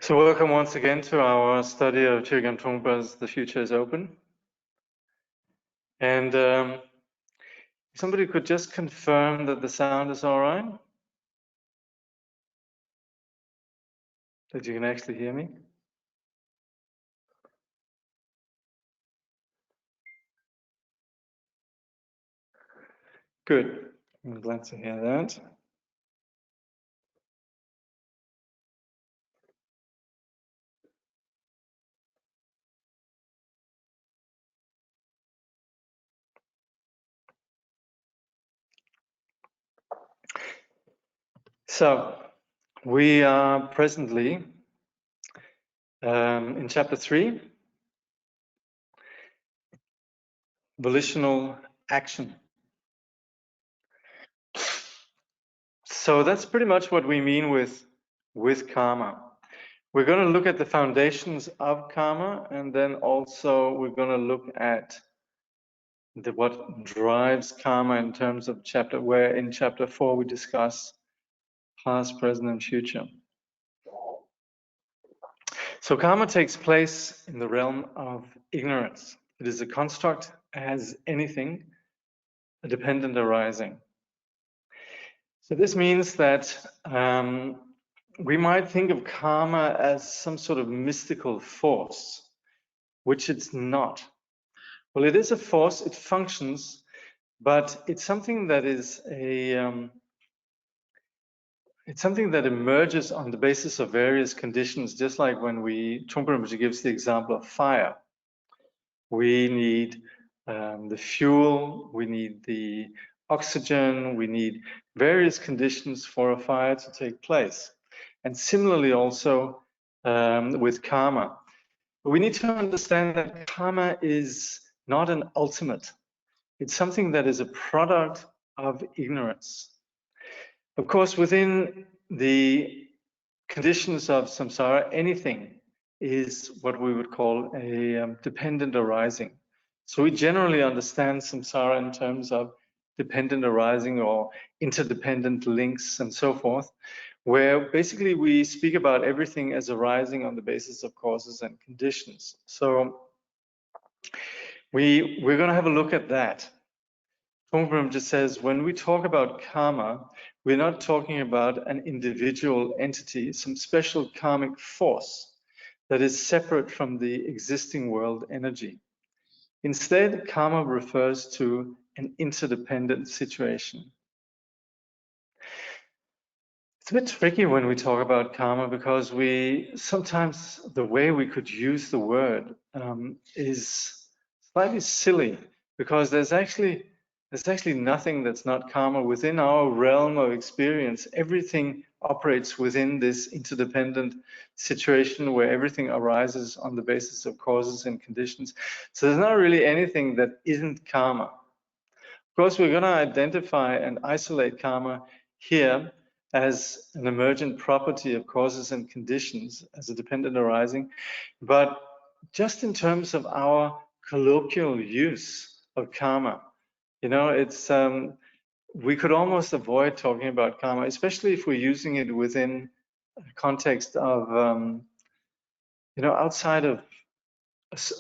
So welcome once again to our study of Chögyam Trungpa's The Future is Open. And somebody could just confirm that the sound is all right? That you can actually hear me? Good. I'm glad to hear that. So we are presently in chapter 3, volitional action. So that's pretty much what we mean with karma. We're going to look at the foundations of karma, and then also we're going to look at what drives karma in terms of where in chapter 4 we discuss past, present, and future. So karma takes place in the realm of ignorance. It is a construct as anything, a dependent arising. So this means that we might think of karma as some sort of mystical force, which it's not. Well, it is a force, it functions, but it's something that is it's something that emerges on the basis of various conditions, just like when Trungpa Rinpoche gives the example of fire. We need the fuel, we need the oxygen, we need various conditions for a fire to take place. And similarly also with karma. We need to understand that karma is not an ultimate. It's something that is a product of ignorance. Of course, within the conditions of samsara, anything is what we would call a dependent arising. So we generally understand samsara in terms of dependent arising or interdependent links and so forth, where basically we speak about everything as arising on the basis of causes and conditions. So we're going to have a look at that. Trungpa just says, when we talk about karma, we're not talking about an individual entity, some special karmic force that is separate from the existing world energy. Instead, karma refers to an interdependent situation. It's a bit tricky when we talk about karma because sometimes the way we could use the word is slightly silly, because there's actually nothing that's not karma within our realm of experience. Everything operates within this interdependent situation where everything arises on the basis of causes and conditions. So there's not really anything that isn't karma. Of course, we're going to identify and isolate karma here as an emergent property of causes and conditions, as a dependent arising. But just in terms of our colloquial use of karma, you know, it's we could almost avoid talking about karma, especially if we're using it within a context of, you know, outside of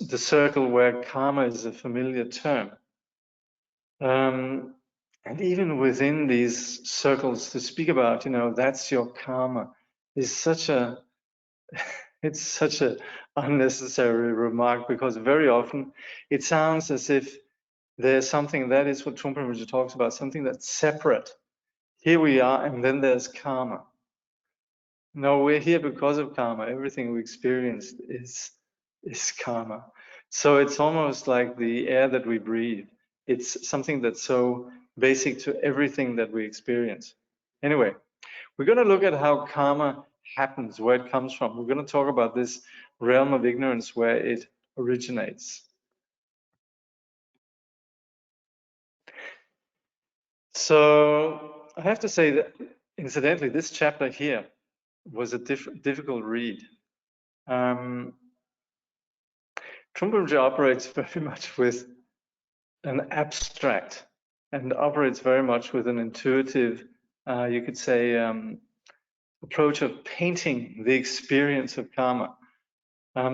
the circle where karma is a familiar term. And even within these circles, to speak about, you know, that's your karma is such a unnecessary remark, because very often it sounds as if there's something, that is what Trungpa Rinpoche talks about, something that's separate. Here we are, and then there's karma. No, we're here because of karma. Everything we experienced is karma. So it's almost like the air that we breathe. It's something that's so basic to everything that we experience. Anyway, we're going to look at how karma happens, where it comes from. We're going to talk about this realm of ignorance where it originates. So I have to say that, incidentally, this chapter here was a difficult read. Trungpa Rinpoche operates very much with an abstract and operates very much with an intuitive, you could say, approach of painting the experience of karma.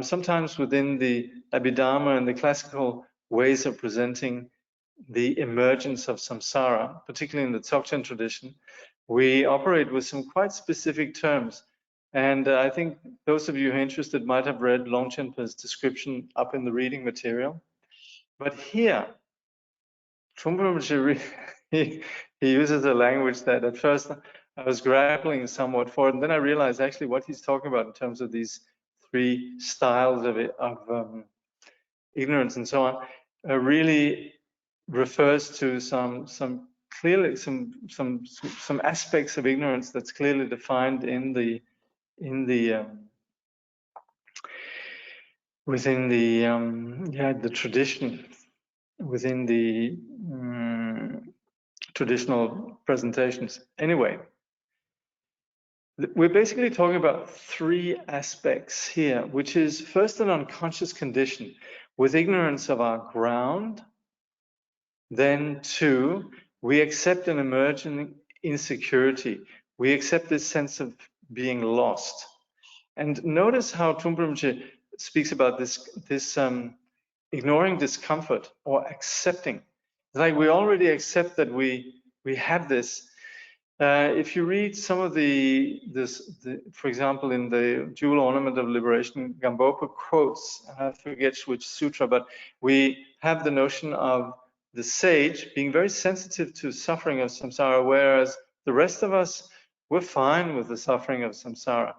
Sometimes within the Abhidharma and the classical ways of presenting the emergence of samsara, particularly in the Dzogchen tradition, we operate with some quite specific terms. And I think those of you who are interested might have read Longchenpa's description up in the reading material. But here, Trungpa Rinpoche, he uses a language that at first I was grappling somewhat for, and then I realized actually what he's talking about in terms of these three styles of ignorance and so on, really refers to some clearly some aspects of ignorance that's clearly defined in the within the tradition, within the traditional presentations. Anyway, we're basically talking about three aspects here, which is first an unconscious condition with ignorance of our ground. Then two, we accept an emerging insecurity. We accept this sense of being lost. And notice how Trungpa Rinpoche speaks about this ignoring discomfort or accepting. Like we already accept that we have this. If you read some of for example, in the Jewel Ornament of Liberation, Gambopa quotes, I forget which sutra, but we have the notion of the sage being very sensitive to suffering of samsara, whereas the rest of us, we're fine with the suffering of samsara.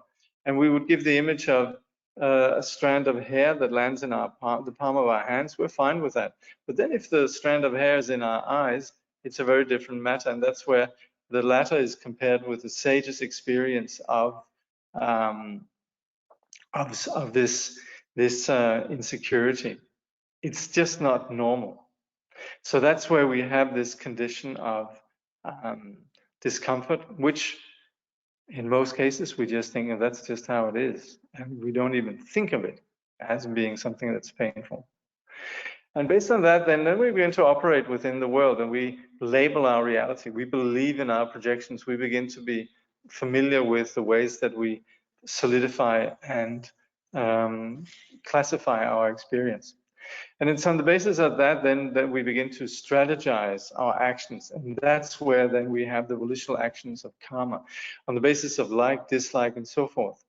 And we would give the image of a strand of hair that lands in the palm of our hands, we're fine with that. But then if the strand of hair is in our eyes, it's a very different matter, and that's where the latter is compared with the sage's experience of this insecurity. It's just not normal. So that's where we have this condition of discomfort, which in most cases we just think that's just how it is, and we don't even think of it as being something that's painful. And based on that, then we begin to operate within the world and we label our reality. We believe in our projections. We begin to be familiar with the ways that we solidify and classify our experience. And it's on the basis of that then that we begin to strategize our actions. And that's where then we have the volitional actions of karma on the basis of like, dislike, and so forth.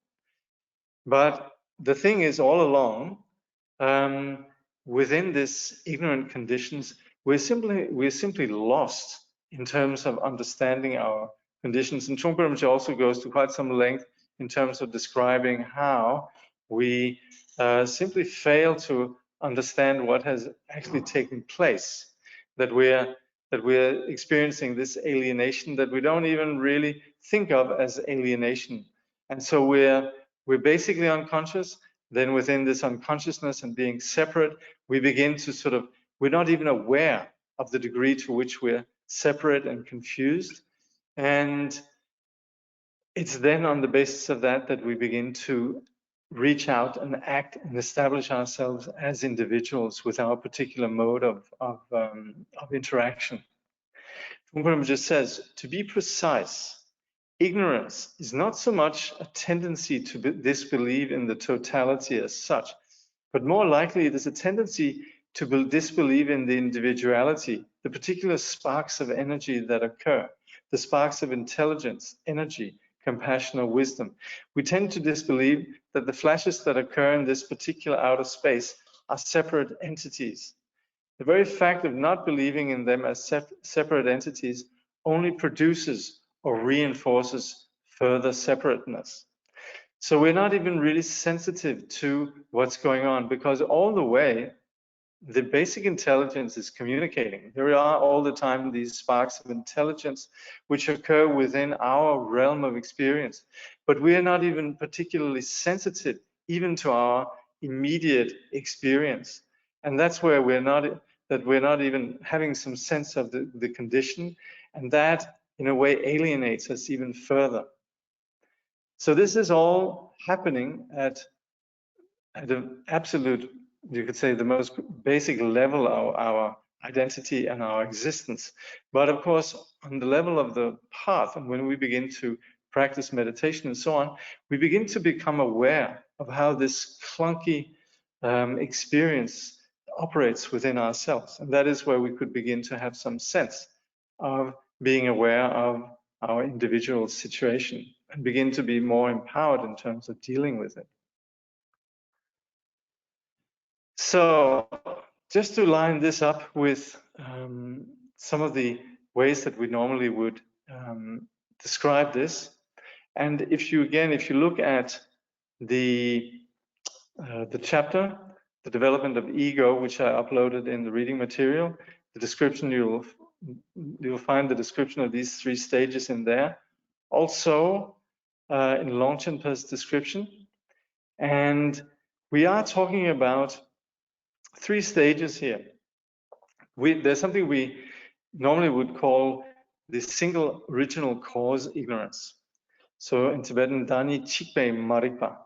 But the thing is, all along, within this ignorant conditions, we're simply lost in terms of understanding our conditions. And Trungpa Rinpoche also goes to quite some length in terms of describing how we simply fail to understand what has actually taken place, that we're experiencing this alienation that we don't even really think of as alienation. And so we're basically unconscious. Then within this unconsciousness and being separate, we begin to we're not even aware of the degree to which we're separate and confused. And it's then on the basis of that that we begin to reach out and act and establish ourselves as individuals with our particular mode of interaction. Trungpa Rinpoche says, to be precise, ignorance is not so much a tendency to disbelieve in the totality as such, but more likely it is a tendency to disbelieve in the individuality, the particular sparks of energy that occur, the sparks of intelligence, energy, compassion, or wisdom. We tend to disbelieve that the flashes that occur in this particular outer space are separate entities. The very fact of not believing in them as separate entities only produces or reinforces further separateness. So we're not even really sensitive to what's going on, because all the way the basic intelligence is communicating. There are all the time these sparks of intelligence which occur within our realm of experience, but we are not even particularly sensitive even to our immediate experience. And that's where we're not even having some sense of the condition, and that in a way alienates us even further. So this is all happening at an absolute, you could say, the most basic level of our identity and our existence. But of course, on the level of the path, and when we begin to practice meditation and so on, we begin to become aware of how this clunky experience operates within ourselves. And that is where we could begin to have some sense of being aware of our individual situation and begin to be more empowered in terms of dealing with it. So just to line this up with some of the ways that we normally would describe this, and if you look at the chapter, the development of ego, which I uploaded in the reading material, the description, you'll find the description of these 3 stages in there. Also in Longchenpa's description. And we are talking about 3 stages here. There's something we normally would call the single original cause ignorance. So in Tibetan, Dani Chikpe Maripa.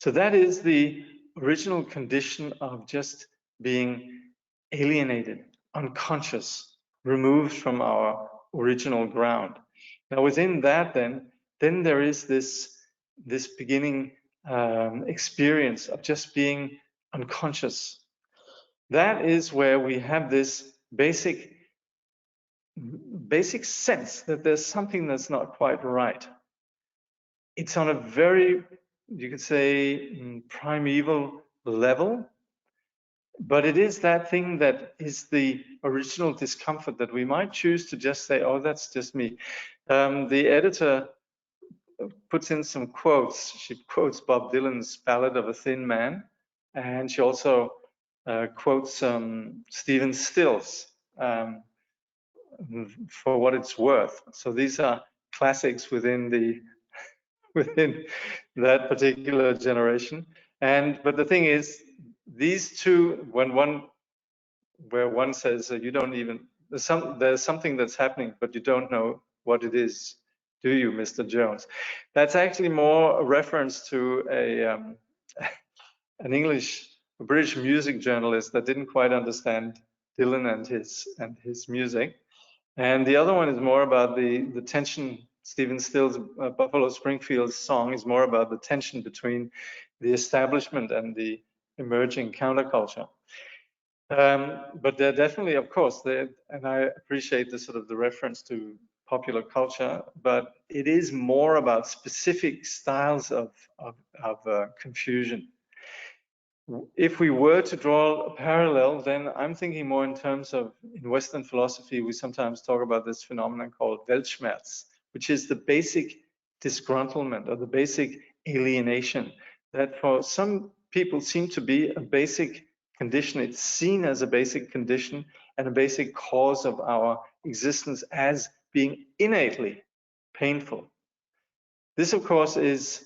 So that is the original condition of just being alienated, unconscious, removed from our original ground. Now within that then there is this beginning experience of just being unconscious. That is where we have this basic sense that there's something that's not quite right. It's on a very, you could say, primeval level, but it is that thing that is the original discomfort that we might choose to just say, oh, that's just me. The editor puts in some quotes. She quotes Bob Dylan's Ballad of a Thin Man, and she also quotes Stephen Stills, For What It's Worth. So these are classics within that particular generation. But the thing is, these two, where one says you don't even, there's something that's happening, but you don't know what it is, do you, Mr. Jones? That's actually more a reference to a British music journalist that didn't quite understand Dylan and his music. And the other one is more about the tension. Stephen Stills' Buffalo Springfield's song is more about the tension between the establishment and the emerging counterculture. But they're definitely, of course, and I appreciate the reference to popular culture, but it is more about specific styles of confusion. If we were to draw a parallel, then I'm thinking more in terms of, in Western philosophy, we sometimes talk about this phenomenon called Weltschmerz, which is the basic disgruntlement or the basic alienation that for some people seem to be a basic condition. It's seen as a basic condition and a basic cause of our existence as being innately painful. This, of course, is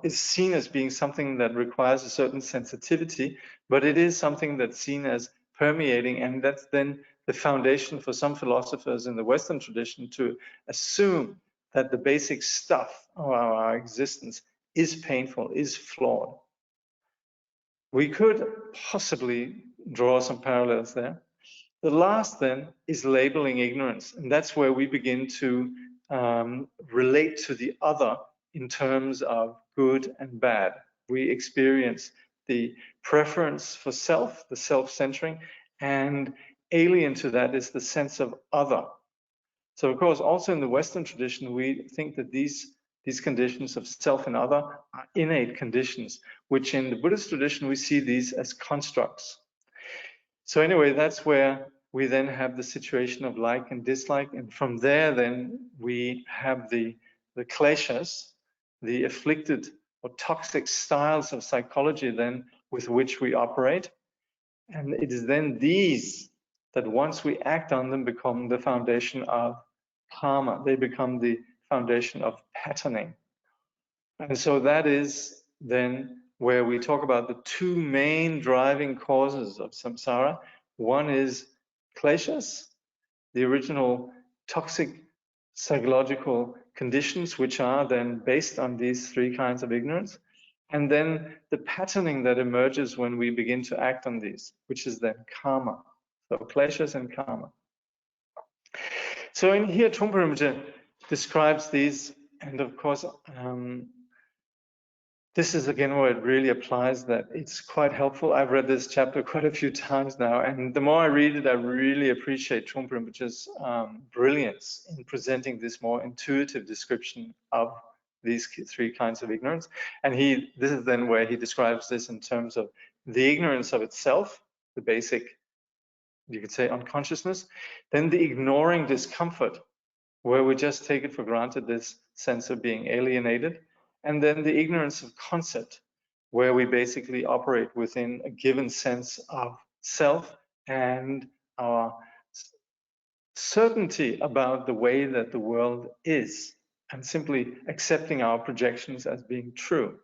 seen as being something that requires a certain sensitivity, but it is something that's seen as permeating, and that's then the foundation for some philosophers in the Western tradition to assume that the basic stuff of our existence is painful, is flawed. We could possibly draw some parallels there. The last then is labeling ignorance, and that's where we begin to relate to the other in terms of good and bad. We experience the preference for self, the self-centering, and alien to that is the sense of other. So of course, also in the Western tradition, we think that these conditions of self and other are innate conditions, which in the Buddhist tradition, we see these as constructs. So anyway, that's where we then have the situation of like and dislike, and from there then we have the kleshas, the afflicted or toxic styles of psychology then with which we operate. And it is then these that once we act on them become the foundation of karma. They become the foundation of patterning. And so that is then where we talk about the 2 main driving causes of samsara. One is kleshas, the original toxic psychological conditions, which are then based on these 3 kinds of ignorance. And then the patterning that emerges when we begin to act on these, which is then karma. So kleshas and karma. So in here, Trungpa Rinpoche describes these, and of course, this is again where it really applies, that it's quite helpful. I've read this chapter quite a few times now, and the more I read it, I really appreciate Trungpa Rinpoche's brilliance in presenting this more intuitive description of these three kinds of ignorance. And this is then where he describes this in terms of the ignorance of itself, the basic, you could say, unconsciousness, then the ignoring discomfort, where we just take it for granted, this sense of being alienated, and then the ignorance of concept, where we basically operate within a given sense of self and our certainty about the way that the world is, and simply accepting our projections as being true.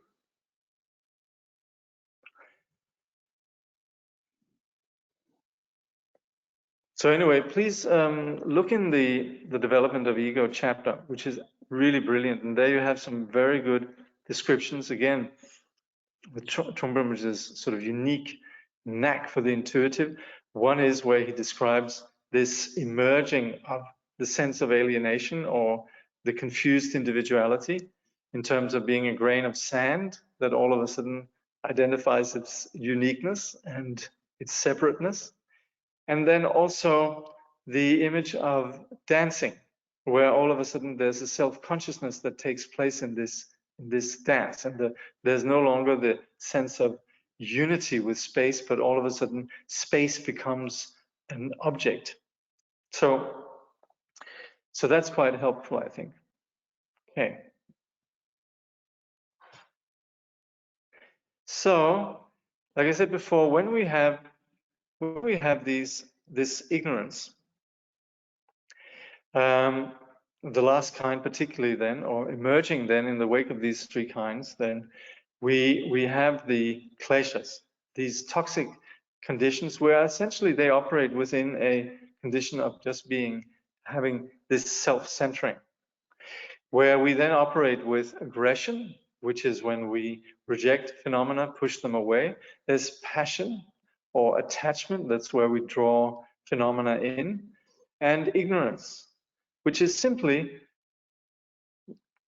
So anyway, please look in the development of ego chapter, which is really brilliant. And there you have some very good descriptions, again, with Trungpa Rinpoche's sort of unique knack for the intuitive. One is where he describes this emerging of the sense of alienation or the confused individuality in terms of being a grain of sand that all of a sudden identifies its uniqueness and its separateness. And then also the image of dancing, where all of a sudden there's a self-consciousness that takes place in this dance, and there's no longer the sense of unity with space, but all of a sudden space becomes an object. So that's quite helpful, I think. Okay. So, like I said before, when we have this ignorance, the last kind particularly then, or emerging then in the wake of these three kinds, then we have the kleshas, these toxic conditions where essentially they operate within a condition of just having this self-centering, where we then operate with aggression, which is when we reject phenomena, push them away. There's passion or attachment, that's where we draw phenomena in, and ignorance, which is simply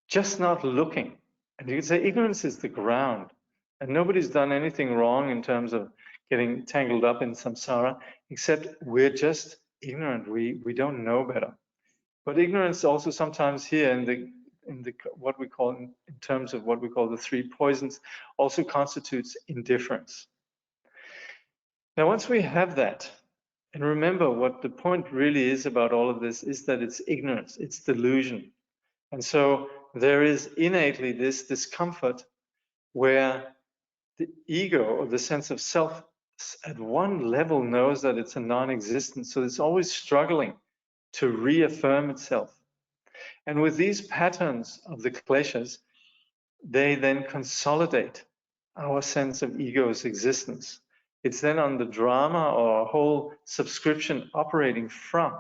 just not looking. And you could say ignorance is the ground, and nobody's done anything wrong in terms of getting tangled up in samsara, except we're just ignorant. We don't know better. But ignorance also sometimes here in the what we call in terms of what we call the three poisons also constitutes indifference. Now, once we have that, and remember what the point really is about all of this is that it's ignorance, it's delusion. And so there is innately this discomfort where the ego or the sense of self at one level knows that it's a non-existent, so it's always struggling to reaffirm itself. And with these patterns of the kleshas, they then consolidate our sense of ego's existence. It's then on the drama or a whole subscription operating from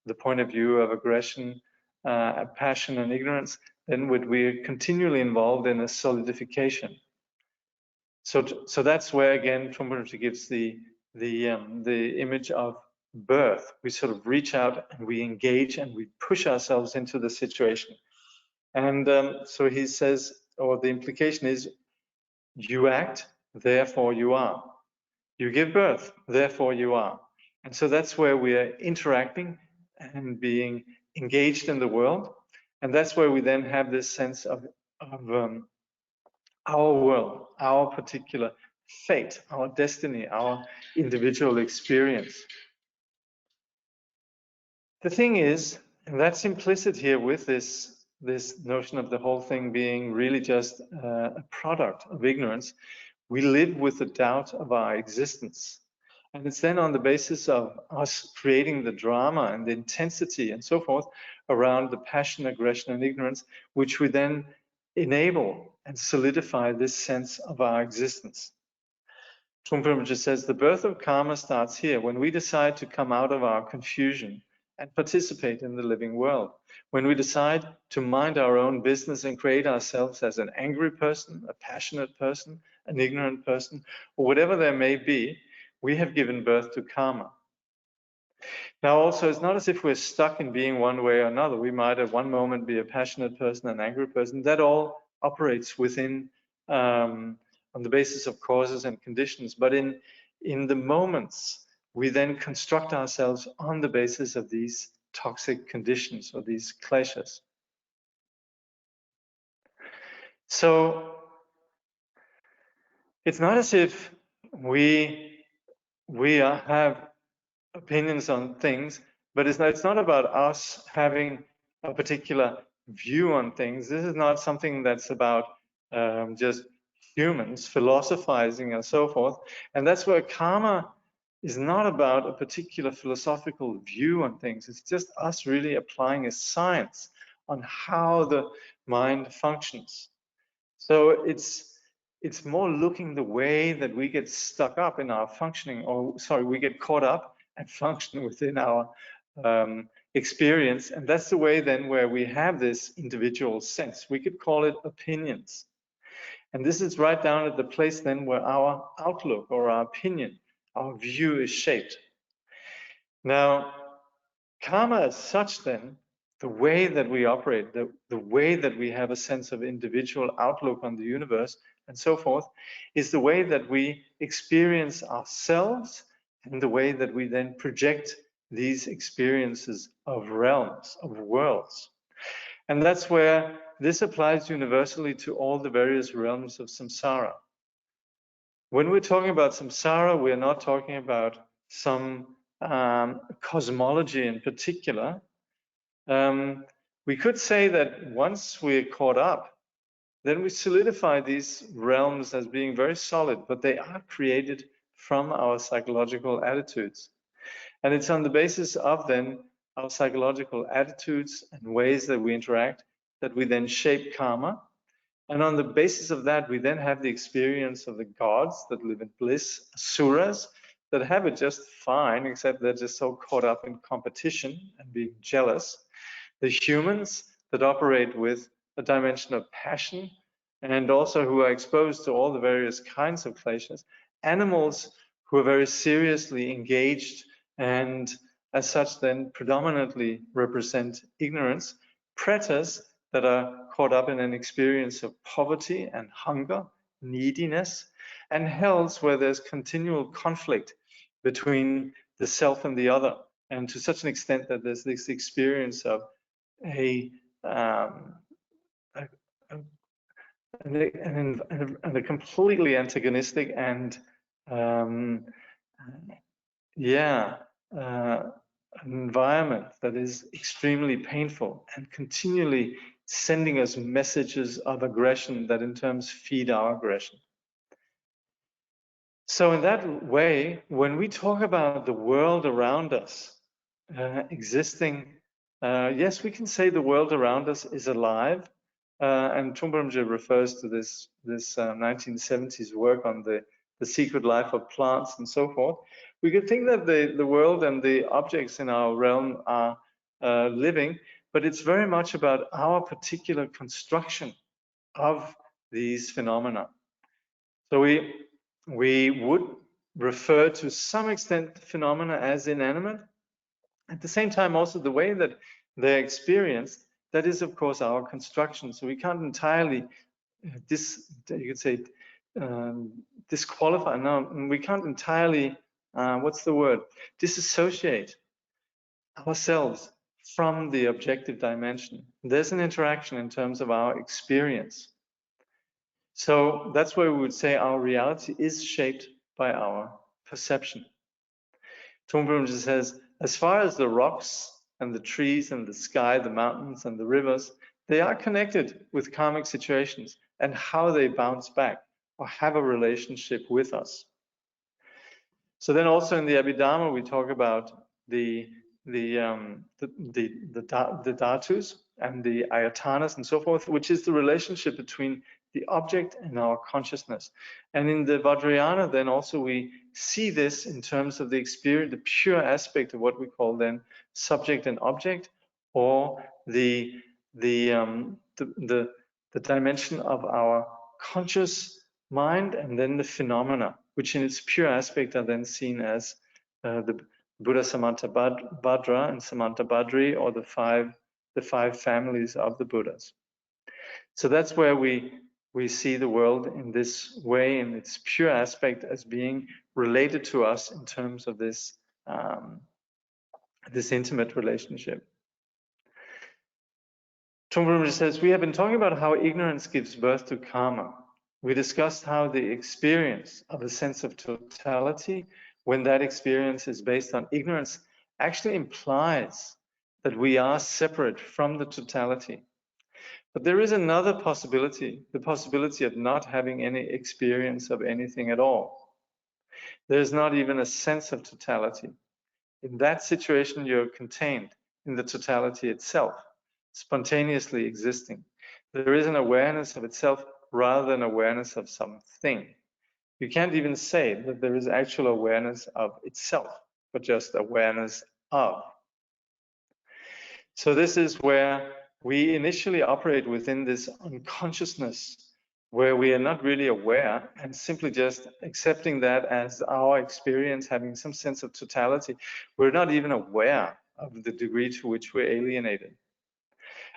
the point of view of aggression, passion, and ignorance, then we're continually involved in a solidification. So that's where again Trungpa Rinpoche gives the image of birth. We sort of reach out and we engage and we push ourselves into the situation. And so he says, or the implication is, you act, therefore you are. You give birth, therefore you are. And so that's where we are interacting and being engaged in the world. And that's where we then have this sense of our world, our particular fate, our destiny, our individual experience. The thing is, and that's implicit here with this notion of the whole thing being really just a product of ignorance, we live with the doubt of our existence. And it's then on the basis of us creating the drama and the intensity and so forth around the passion, aggression, and ignorance, which we then enable and solidify this sense of our existence. Trungpa Rinpoche says the birth of karma starts here when we decide to come out of our confusion and participate in the living world. When we decide to mind our own business and create ourselves as an angry person, a passionate person, an ignorant person, or whatever there may be, we have given birth to karma. Now also, it's not as if we're stuck in being one way or another. We might at one moment be a passionate person, an angry person. That all operates within, on the basis of causes and conditions. But in the moments, we then construct ourselves on the basis of these toxic conditions or these kleshas. So it's not as if we have opinions on things, but it's not about us having a particular view on things. This is not something that's about just humans philosophizing and so forth. And that's where karma is not about a particular philosophical view on things. It's just us really applying a science on how the mind functions. So it's more looking the way that we get stuck up in our functioning, or sorry, we get caught up and function within our experience. And that's the way then where we have this individual sense. We could call it opinions. And this is right down at the place then where our outlook or our opinion, our view is shaped. Now, karma as such then, the way that we operate, the way that we have a sense of individual outlook on the universe and so forth, is the way that we experience ourselves and the way that we then project these experiences of realms, of worlds. And that's where this applies universally to all the various realms of samsara. When we're talking about samsara, we're not talking about some cosmology in particular. We could say that once we're caught up, then we solidify these realms as being very solid, but they are created from our psychological attitudes. And it's on the basis of then our psychological attitudes and ways that we interact that we then shape karma. And on the basis of that, we then have the experience of the gods that live in bliss, asuras that have it just fine, except they're just so caught up in competition and being jealous. The humans that operate with a dimension of passion and also who are exposed to all the various kinds of kleshas. Animals who are very seriously engaged and as such then predominantly represent ignorance. Pretas that are caught up in an experience of poverty and hunger, neediness, and hells where there's continual conflict between the self and the other, and to such an extent that there's this experience of a completely antagonistic and an environment that is extremely painful and continually sending us messages of aggression that in turns feed our aggression. So in that way, when we talk about the world around us existing, yes, we can say the world around us is alive. And Trungpa Rinpoche refers to this 1970s work on the secret life of plants and so forth. We could think that the world and the objects in our realm are living, but it's very much about our particular construction of these phenomena. So we would refer to some extent the phenomena as inanimate. At the same time, also the way that they're experienced, that is of course our construction. So we can't entirely you could say disqualify. No, we can't entirely what's the word? Disassociate ourselves from the objective dimension. There's an interaction in terms of our experience. So that's where we would say our reality is shaped by our perception. Trungpa Rinpoche says, as far as the rocks and the trees and the sky, the mountains and the rivers, they are connected with karmic situations and how they bounce back or have a relationship with us. So then also in the Abhidharma, we talk about the dhatus and the ayatanas and so forth, which is the relationship between the object and our consciousness. And in the Vajrayana, then also we see this in terms of the experience, the pure aspect of what we call then subject and object, or the dimension of our conscious mind, and then the phenomena, which in its pure aspect are then seen as the Buddha Samantabhadra and Samantabhadri, or the five families of the Buddhas. So that's where we see the world in this way, in its pure aspect, as being related to us in terms of this this intimate relationship. Trungpa Rinpoche says, we have been talking about how ignorance gives birth to karma. We discussed how the experience of a sense of totality, when that experience is based on ignorance, actually implies that we are separate from the totality. But there is another possibility, the possibility of not having any experience of anything at all. There's not even a sense of totality. In that situation, you're contained in the totality itself, spontaneously existing. There is an awareness of itself rather than awareness of something. You can't even say that there is actual awareness of itself, but just awareness of. So this is where we initially operate within this unconsciousness, where we are not really aware and simply just accepting that as our experience, having some sense of totality. We're not even aware of the degree to which we're alienated.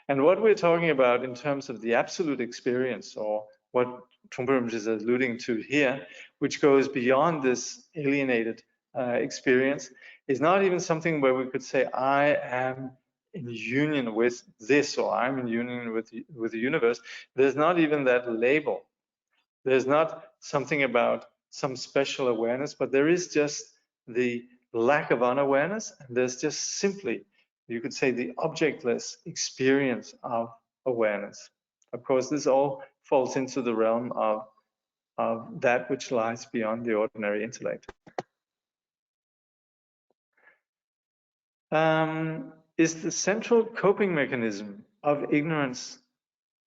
And what we're talking about in terms of the absolute experience, or what Trungpa Rinpoche is alluding to here, which goes beyond this alienated experience, is not even something where we could say, I am in union with this, or I'm in union with the universe. There's not even that label. There's not something about some special awareness, but there is just the lack of unawareness, and there's just simply, you could say, the objectless experience of awareness. Of course, this all falls into the realm of that which lies beyond the ordinary intellect. Is the central coping mechanism of ignorance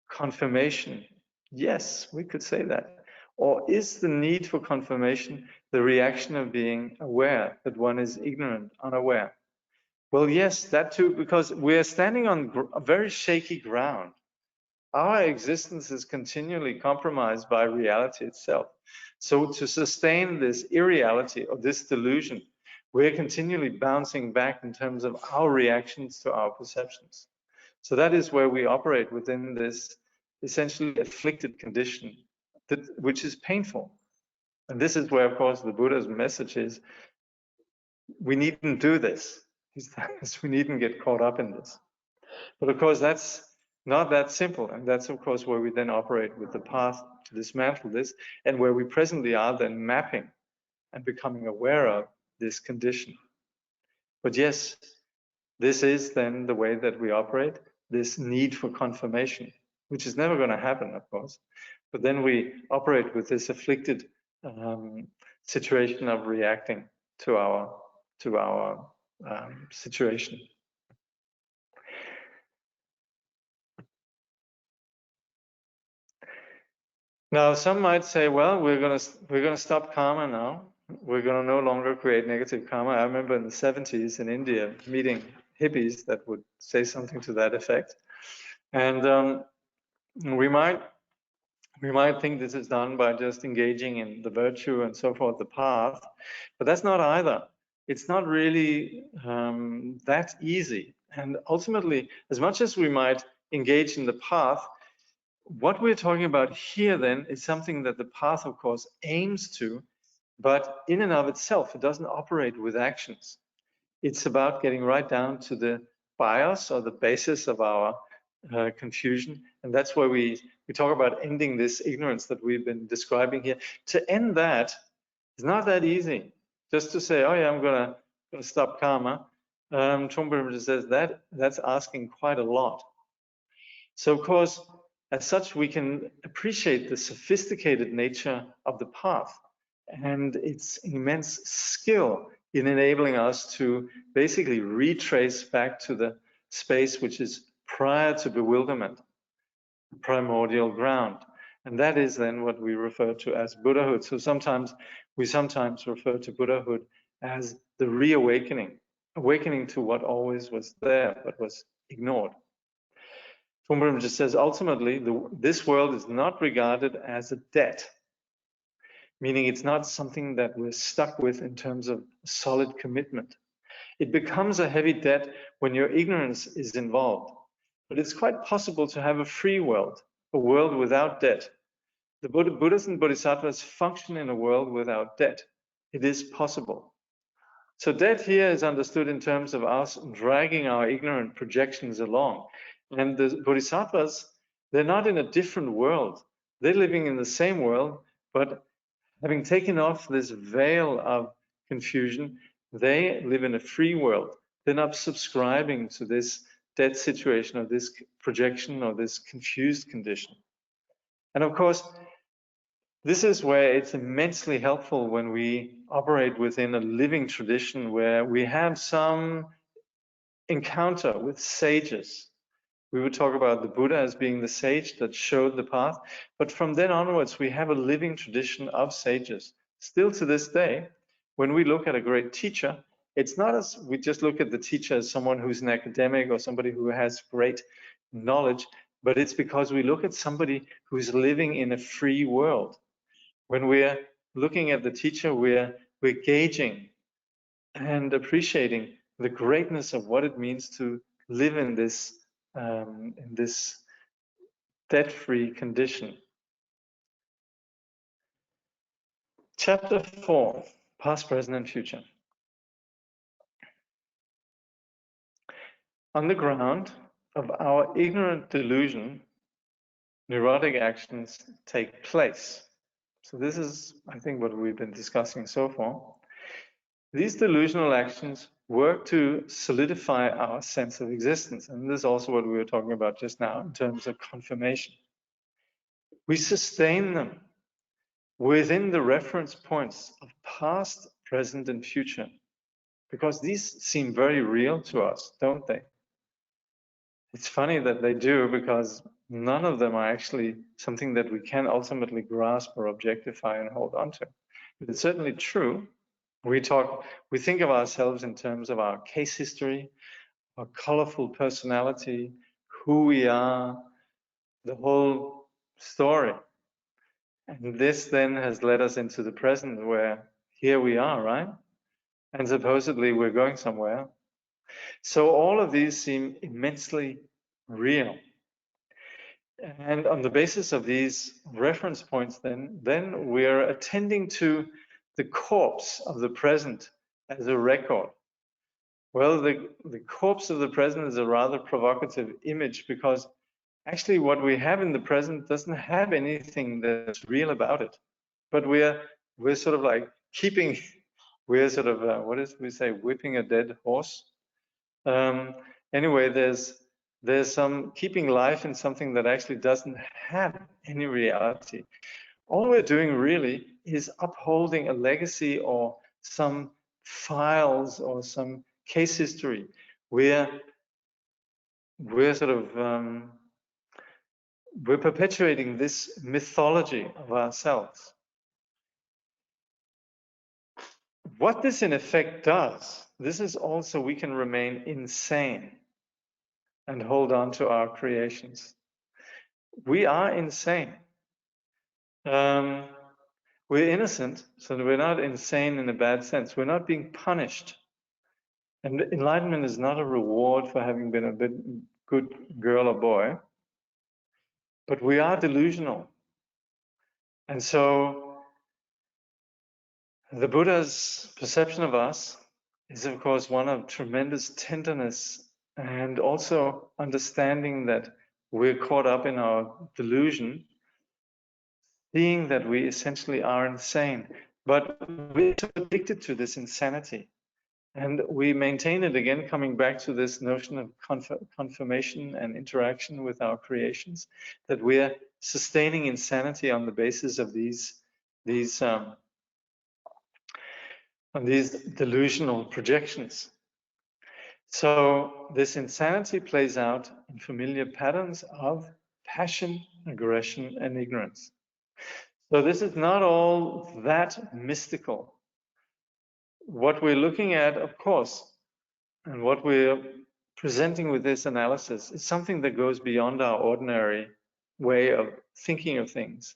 confirmation? Yes, we could say that. Or is the need for confirmation the reaction of being aware that one is ignorant, unaware? Well, yes, that too, because we're standing on a very shaky ground. Our existence is continually compromised by reality itself. So to sustain this irreality or this delusion, we're continually bouncing back in terms of our reactions to our perceptions. So that is where we operate within this essentially afflicted condition, which is painful. And this is where, of course, the Buddha's message is, we needn't do this. We needn't get caught up in this. But of course, that's not that simple. And that's, of course, where we then operate with the path to dismantle this, and where we presently are then mapping and becoming aware of this condition. But yes, this is then the way that we operate, this need for confirmation, which is never going to happen, of course. But then we operate with this afflicted situation of reacting to our situation. Now, some might say, well, we're gonna stop karma now. We're gonna no longer create negative karma. I remember in the 70s in India meeting hippies that would say something to that effect, and we might think this is done by just engaging in the virtue and so forth, the path, but that's not either. It's not really that easy. And ultimately, as much as we might engage in the path, what we're talking about here then is something that the path, of course, aims to, but in and of itself, it doesn't operate with actions. It's about getting right down to the bias or the basis of our confusion. And that's where we talk about ending this ignorance that we've been describing here. To end that is not that easy. Just to say, oh yeah, I'm gonna stop karma. Trungpa Rinpoche says that's asking quite a lot. So of course, as such, we can appreciate the sophisticated nature of the path and its immense skill in enabling us to basically retrace back to the space which is prior to bewilderment, primordial ground. And that is then what we refer to as Buddhahood. So we sometimes refer to Buddhahood as the reawakening, awakening to what always was there but was ignored. Trungpa Rinpoche says, ultimately, this world is not regarded as a debt, meaning it's not something that we're stuck with in terms of solid commitment. It becomes a heavy debt when your ignorance is involved. But it's quite possible to have a free world, a world without debt. The Buddhas and Bodhisattvas function in a world without debt. It is possible. So debt here is understood in terms of us dragging our ignorant projections along. And the Bodhisattvas, they're not in a different world. They're living in the same world, but having taken off this veil of confusion, they live in a free world. They're not subscribing to this debt situation or this projection or this confused condition. And of course, this is where it's immensely helpful when we operate within a living tradition where we have some encounter with sages. We would talk about the Buddha as being the sage that showed the path, but from then onwards, we have a living tradition of sages. Still to this day, when we look at a great teacher, it's not as we just look at the teacher as someone who's an academic or somebody who has great knowledge, but it's because we look at somebody who's living in a free world. When we're looking at the teacher, we're gauging and appreciating the greatness of what it means to live in this debt-free condition. Chapter 4, Past, Present, and Future. On the ground of our ignorant delusion, neurotic actions take place. So this is, I think, what we've been discussing so far. These delusional actions work to solidify our sense of existence. And this is also what we were talking about just now in terms of confirmation. We sustain them within the reference points of past, present, and future, because these seem very real to us, don't they? It's funny that they do, because none of them are actually something that we can ultimately grasp or objectify and hold on to. But it's certainly true. We think of ourselves in terms of our case history, our colorful personality, who we are, the whole story. And this then has led us into the present, where here we are, right? And supposedly we're going somewhere. So all of these seem immensely real. And on the basis of these reference points, then we're attending to the corpse of the present as a record. Well, the corpse of the present is a rather provocative image, because actually what we have in the present doesn't have anything that's real about it. But we're sort of like we're sort of, what is we say, whipping a dead horse. Anyway, there's some keeping life in something that actually doesn't have any reality. All we're doing really is upholding a legacy or some files or some case history. We're sort of we're perpetuating this mythology of ourselves. What this in effect does, this is also we can remain insane and hold on to our creations. We are insane. We're innocent, so we're not insane in a bad sense. We're not being punished. And enlightenment is not a reward for having been a bit good girl or boy, but we are delusional. And so the Buddha's perception of us is, of course, one of tremendous tenderness and also understanding that we're caught up in our delusion, seeing that we essentially are insane, but we're so addicted to this insanity. And we maintain it again, coming back to this notion of confirmation and interaction with our creations, that we're sustaining insanity on the basis of these delusional projections. So this insanity plays out in familiar patterns of passion, aggression, and ignorance. So this is not all that mystical. What we're looking at, of course, and what we're presenting with this analysis is something that goes beyond our ordinary way of thinking of things.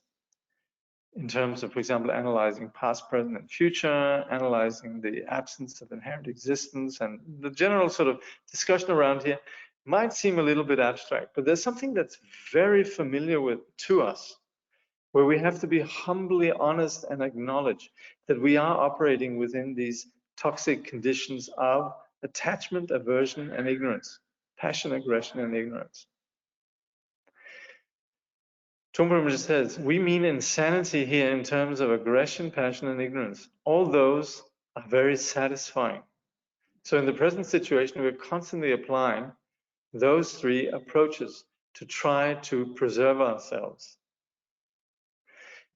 in terms of, for example, analyzing past, present, and future, analyzing the absence of inherent existence, and the general sort of discussion around here might seem a little bit abstract, but there's something that's very familiar to us, where we have to be humbly honest and acknowledge that we are operating within these toxic conditions of attachment, aversion, and ignorance, passion, aggression, and ignorance. Trungpa Rinpoche says, we mean insanity here in terms of aggression, passion, and ignorance. All those are very satisfying. So in the present situation, we're constantly applying those three approaches to try to preserve ourselves.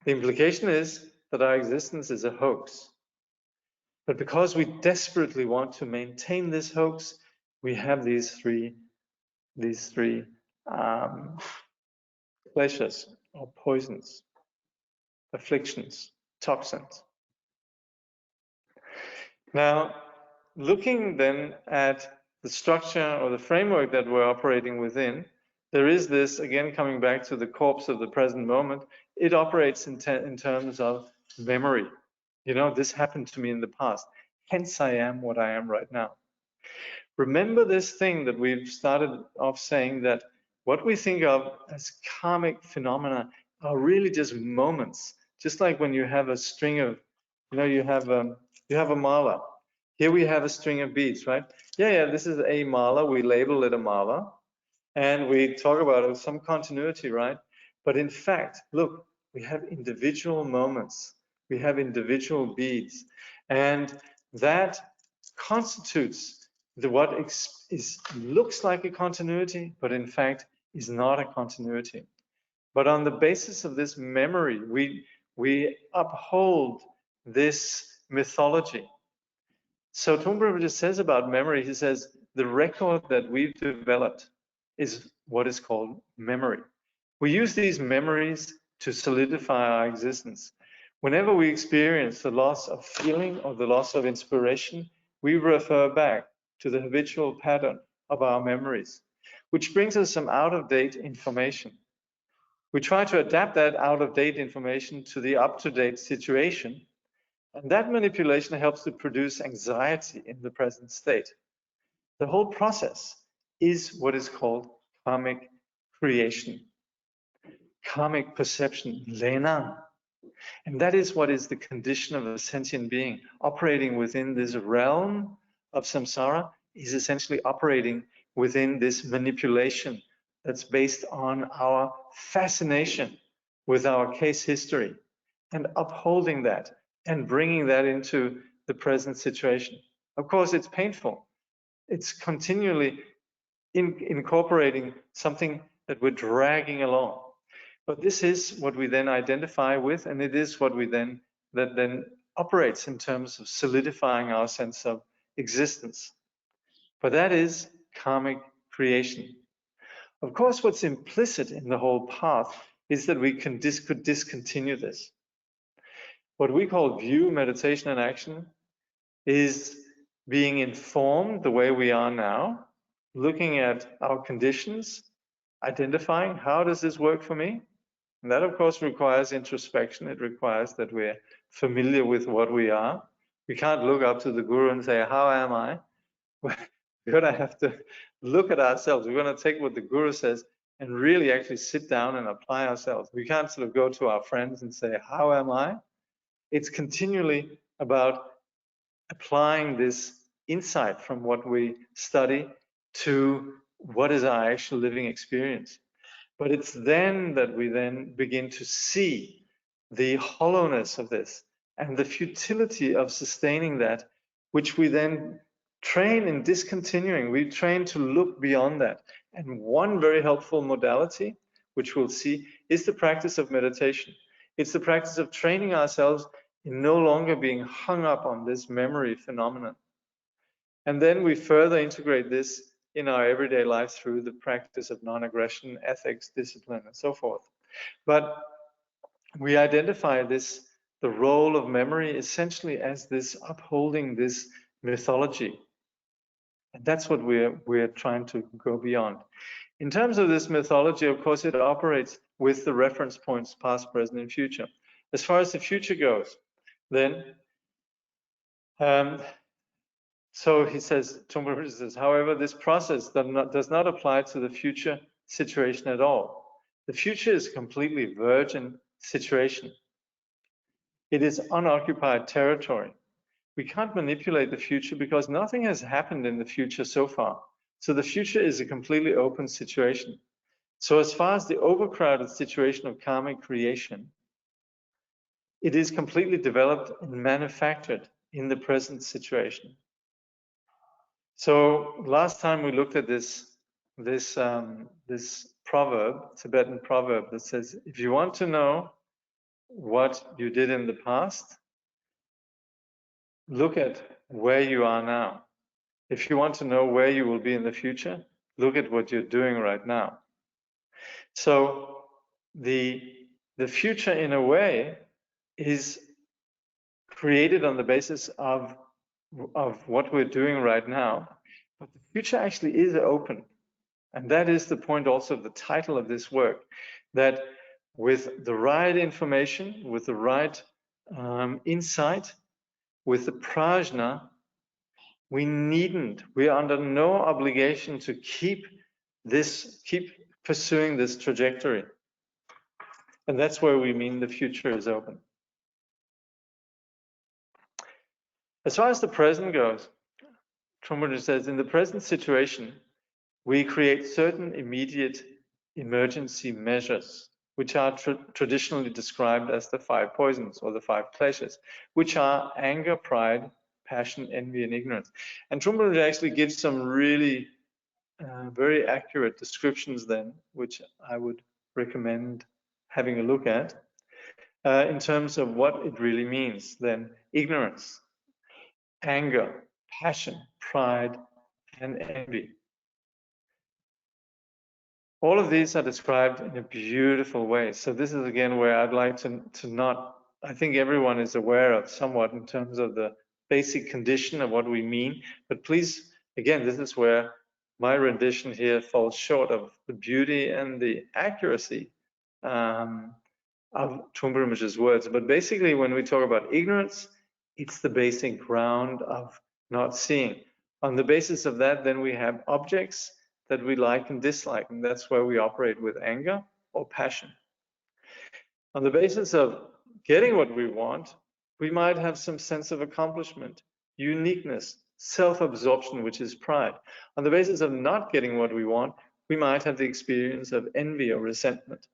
The implication is that our existence is a hoax. But because we desperately want to maintain this hoax, we have these three pleasures or poisons, afflictions, toxins. Now, looking then at the structure or the framework that we're operating within, there is this, again, coming back to the corpse of the present moment, it operates in terms of memory. You know, this happened to me in the past, hence I am what I am right now. Remember this thing that we've started off saying, that what we think of as karmic phenomena are really just moments. Just like when you have a string of, you know, you have a mala. Here we have a string of beads, right? Yeah, this is a mala. We label it a mala, and we talk about some continuity, right? But in fact, look, we have individual moments. We have individual beads, and that constitutes what looks like a continuity, but in fact is not a continuity. But on the basis of this memory, we uphold this mythology. So Trungpa Rinpoche says about memory, he says, the record that we've developed is what is called memory. We use these memories to solidify our existence. Whenever we experience the loss of feeling or the loss of inspiration, we refer back to the habitual pattern of our memories, which brings us some out-of-date information. We try to adapt that out-of-date information to the up-to-date situation, and that manipulation helps to produce anxiety in the present state. The whole process is what is called karmic creation, karmic perception, lena. And that is what is the condition of a sentient being. Operating within this realm of samsara is essentially operating within this manipulation that's based on our fascination with our case history, and upholding that and bringing that into the present situation. Of course, it's painful. It's continually incorporating something that we're dragging along. But this is what we then identify with, and it is what we then operates in terms of solidifying our sense of existence. But that is karmic creation. Of course, what's implicit in the whole path is that we could discontinue this. What we call view, meditation, and action is being informed the way we are now, looking at our conditions, identifying how does this work for me? And that, of course, requires introspection. It requires that we're familiar with what we are. We can't look up to the guru and say, how am I? We're going to have to look at ourselves. We're going to take what the guru says and really actually sit down and apply ourselves. We can't sort of go to our friends and say, how am I? It's continually about applying this insight from what we study to what is our actual living experience. But it's then that we then begin to see the hollowness of this and the futility of sustaining that, which we then train in discontinuing. We train to look beyond that. And one very helpful modality, which we'll see, is the practice of meditation. It's the practice of training ourselves in no longer being hung up on this memory phenomenon. And then we further integrate this in our everyday life through the practice of non-aggression, ethics, discipline, and so forth. But we identify this, the role of memory, essentially as this upholding this mythology. And that's what we're trying to go beyond. In terms of this mythology, of course, it operates with the reference points, past, present, and future. As far as the future goes, then, so he says, Trungpa Rinpoche says, however, this process does not apply to the future situation at all. The future is a completely virgin situation. It is unoccupied territory. We can't manipulate the future because nothing has happened in the future so far. So the future is a completely open situation. So as far as the overcrowded situation of karmic creation, it is completely developed and manufactured in the present situation. So last time we looked at this proverb, Tibetan proverb that says, if you want to know what you did in the past, look at where you are now. If you want to know where you will be in the future, look at what you're doing right now. So the future, in a way, is created on the basis of what we're doing right now, but the future actually is open. And that is the point also of the title of this work, that with the right information, with the right insight, with the prajna, we are under no obligation to keep pursuing this trajectory. And that's where we mean the future is open. As far as the present goes, Trungpa Rinpoche says, in the present situation, we create certain immediate emergency measures, which are traditionally described as the 5 poisons or the 5 kleshas, which are anger, pride, passion, envy, and ignorance. And Trungpa Rinpoche actually gives some really very accurate descriptions then, which I would recommend having a look at, in terms of what it really means. Then ignorance, anger, passion, pride, and envy. All of these are described in a beautiful way. So this is again where I'd like to not, I think everyone is aware of somewhat in terms of the basic condition of what we mean, but please, again, this is where my rendition here falls short of the beauty and the accuracy of Trungpa Rinpoche's words. But basically, when we talk about ignorance, it's the basic ground of not seeing. On the basis of that, then we have objects that we like and dislike, and that's where we operate with anger or passion. On the basis of getting what we want, we might have some sense of accomplishment, uniqueness, self-absorption, which is pride. On the basis of not getting what we want, we might have the experience of envy or resentment.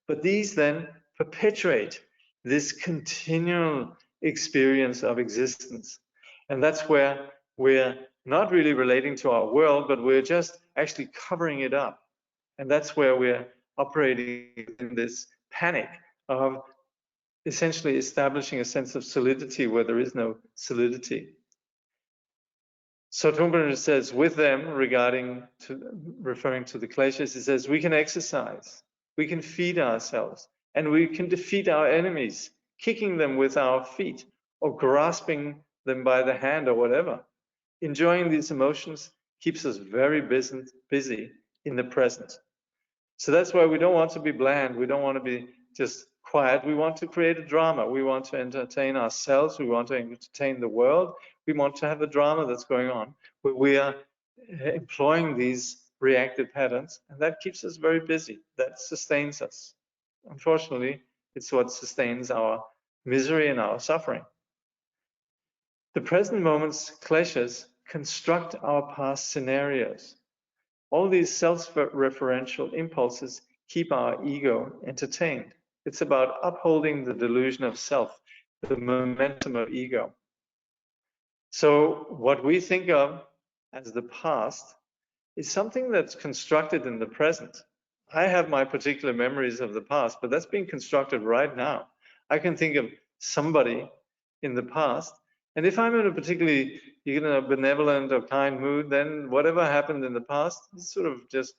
But these then perpetuate this continual experience of existence. And that's where we're not really relating to our world, but we're just actually covering it up. And that's where we're operating in this panic of essentially establishing a sense of solidity where there is no solidity. So Trungpa Rinpoche says, with them, referring to the kleshas, he says, we can exercise, we can feed ourselves, and we can defeat our enemies, kicking them with our feet or grasping them by the hand or whatever. Enjoying these emotions keeps us very busy in the present. So that's why we don't want to be bland. We don't want to be just quiet. We want to create a drama. We want to entertain ourselves. We want to entertain the world. We want to have a drama that's going on where we are employing these reactive patterns, and that keeps us very busy. That sustains us. Unfortunately, it's what sustains our misery and our suffering. The present moment's kleshas construct our past scenarios. All these self-referential impulses keep our ego entertained. It's about upholding the delusion of self, the momentum of ego. So what we think of as the past is something that's constructed in the present. I have my particular memories of the past, but that's being constructed right now. I can think of somebody in the past, and if I'm in a particularly benevolent or kind mood, then whatever happened in the past is sort of just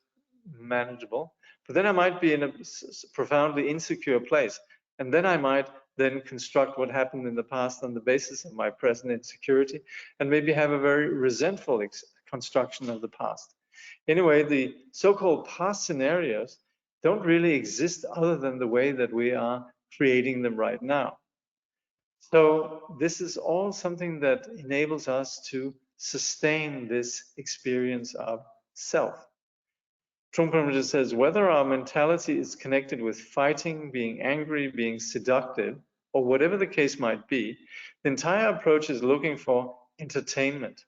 manageable. But then I might be in a profoundly insecure place, and then I might then construct what happened in the past on the basis of my present insecurity, and maybe have a very resentful construction of the past. Anyway, the so-called past scenarios don't really exist other than the way that we are creating them right now. So this is all something that enables us to sustain this experience of self. Trungpa Rinpoche says, whether our mentality is connected with fighting, being angry, being seductive, or whatever the case might be, the entire approach is looking for entertainment.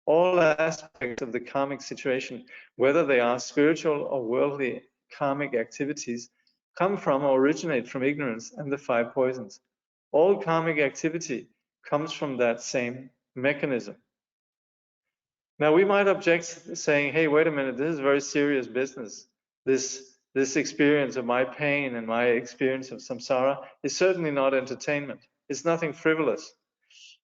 All aspects of the karmic situation, whether they are spiritual or worldly karmic activities, come from or originate from ignorance and the 5 poisons. All karmic activity comes from that same mechanism. Now, we might object saying, hey, wait a minute, this is very serious business. This experience of my pain and my experience of samsara is certainly not entertainment. It's nothing frivolous.